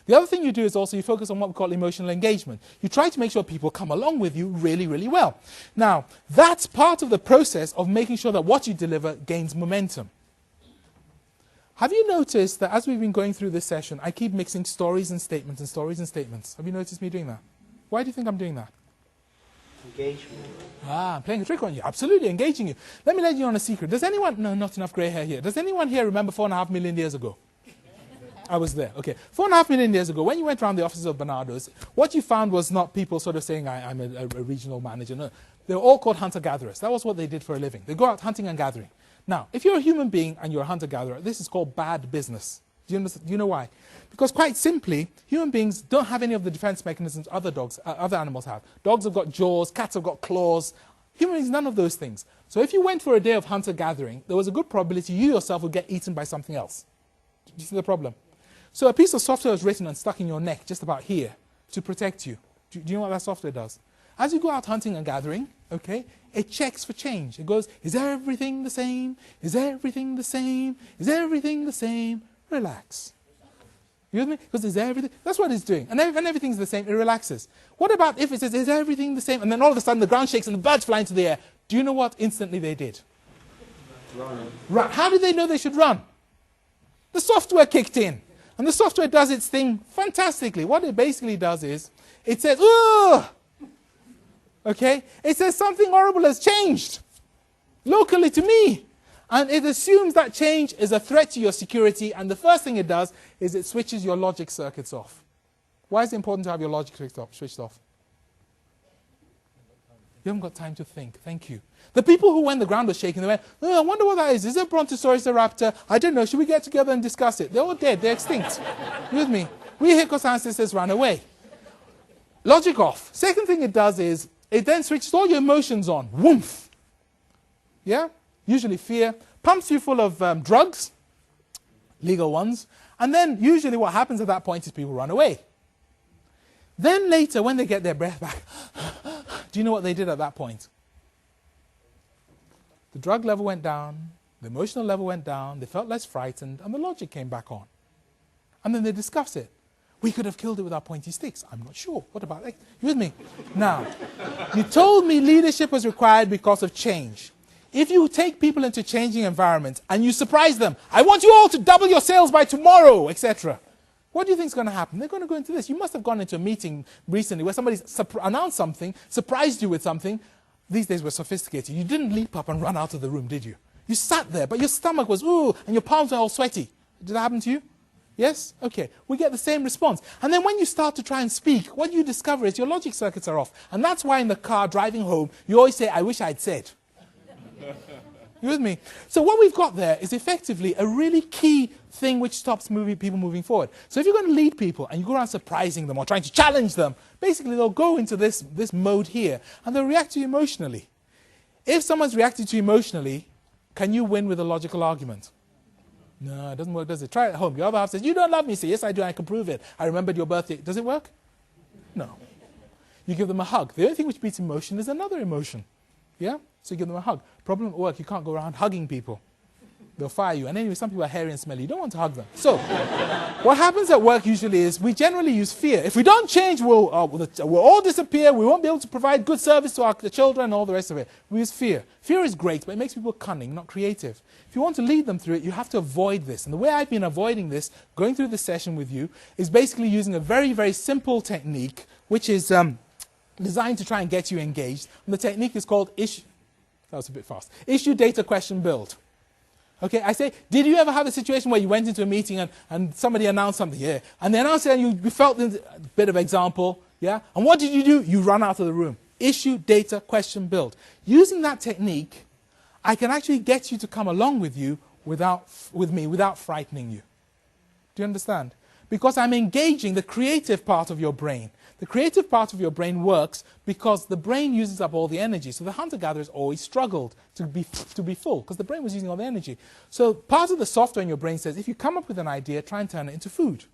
The other thing you do is also you focus on what we call emotional engagement. You try to make sure people come along with you really, really well. Now, that's part of the process of making sure that what you deliver gains momentum. Have you noticed that as we've been going through this session, I keep mixing stories and statements and stories and statements? Have you noticed me doing that? Why do you think I'm doing that? Engagement. I'm playing a trick on you. Absolutely, engaging you. Let me let you on a secret. Does anyone, no, not enough grey hair here. Does anyone here remember 4.5 million years ago? I was there. Okay. 4.5 million years ago, when you went around the offices of Barnardo's, what you found was not people sort of saying, I'm a regional manager. No. They were all called hunter-gatherers. That was what they did for a living. They go out hunting and gathering. Now, if you're a human being and you're a hunter-gatherer, this is called bad business. Do you know why? Because quite simply, human beings don't have any of the defense mechanisms other animals have. Dogs have got jaws, cats have got claws. Human beings, none of those things. So if you went for a day of hunter-gathering, there was a good probability you yourself would get eaten by something else. Do you see the problem? So a piece of software is written and stuck in your neck, just about here, to protect you. Do you know what that software does? As you go out hunting and gathering, okay, it checks for change. It goes, is everything the same? Is everything the same? Is everything the same? Relax. You with me? Because it's everything. That's what it's doing. And when everything's the same, it relaxes. What about if it says, is everything the same? And then all of a sudden the ground shakes and the birds fly into the air. Do you know what instantly they did? Run. How did they know they should run? The software kicked in. And the software does its thing fantastically. What it basically does is, it says, ugh! Okay? It says something horrible has changed. Locally to me. And it assumes that change is a threat to your security, and the first thing it does is it switches your logic circuits off. Why is it important to have your logic switched off? You haven't got time to think. Thank you. The people who, when the ground was shaking, they went, oh, I wonder what that is. Is it Brontosaurus the raptor? I don't know. Should we get together and discuss it? They're all dead. They're extinct. You with me? We Hikos ancestors ran away. Logic off. Second thing it does is it then switches all your emotions on. Woomph. Yeah? Usually fear, pumps you full of drugs, legal ones, and then usually what happens at that point is people run away. Then later, when they get their breath back, do you know what they did at that point? The drug level went down, the emotional level went down, they felt less frightened, and the logic came back on. And then they discuss it. We could have killed it with our pointy sticks. I'm not sure. What about that? You with me? Now, you told me leadership was required because of change. If you take people into changing environments and you surprise them, I want you all to double your sales by tomorrow, etc. What do you think is going to happen? They're going to go into this. You must have gone into a meeting recently where somebody announced something, surprised you with something. These days we're sophisticated. You didn't leap up and run out of the room, did you? You sat there, but your stomach was, ooh, and your palms were all sweaty. Did that happen to you? Yes? Okay. We get the same response. And then when you start to try and speak, what you discover is your logic circuits are off. And that's why in the car driving home, you always say, I wish I'd said. You with me? So what we've got there is effectively a really key thing which stops people moving forward. So if you're going to lead people and you go around surprising them or trying to challenge them, basically they'll go into this mode here and they'll react to you emotionally. If someone's reacted to you emotionally, can you win with a logical argument? No, it doesn't work, does it? Try it at home. Your other half says, you don't love me. Say, yes, I do. I can prove it. I remembered your birthday. Does it work? No. You give them a hug. The only thing which beats emotion is another emotion. Yeah? So you give them a hug. Problem at work, you can't go around hugging people. They'll fire you. And anyway, some people are hairy and smelly. You don't want to hug them. So what happens at work usually is we generally use fear. If we don't change, we'll all disappear. We won't be able to provide good service to our children and all the rest of it. We use fear. Fear is great, but it makes people cunning, not creative. If you want to lead them through it, you have to avoid this. And the way I've been avoiding this, going through this session with you, is basically using a very, very simple technique, which is designed to try and get you engaged. And the technique is called issue. That was a bit fast. Issue, data, question, build. Okay, I say, did you ever have a situation where you went into a meeting and somebody announced something? Yeah. And they announced it and you felt a bit of example. Yeah. And what did you do? You run out of the room. Issue, data, question, build. Using that technique, I can actually get you to come along with me without frightening you. Do you understand? Because I'm engaging the creative part of your brain. The creative part of your brain works because the brain uses up all the energy. So the hunter-gatherers always struggled to be full because the brain was using all the energy. So part of the software in your brain says, if you come up with an idea, try and turn it into food.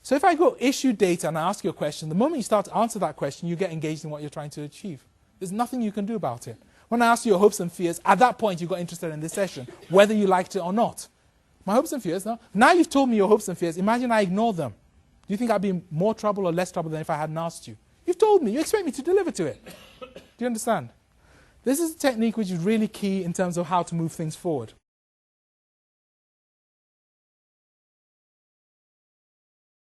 So if I go issue data and I ask you a question, the moment you start to answer that question, you get engaged in what you're trying to achieve. There's nothing you can do about it. When I asked you your hopes and fears, at that point you got interested in this session, whether you liked it or not. My hopes and fears, now you've told me your hopes and fears, imagine I ignore them. you think I'd be in more trouble or less trouble than if I hadn't asked you? You've told me. You expect me to deliver to it. Do you understand? This is a technique which is really key in terms of how to move things forward.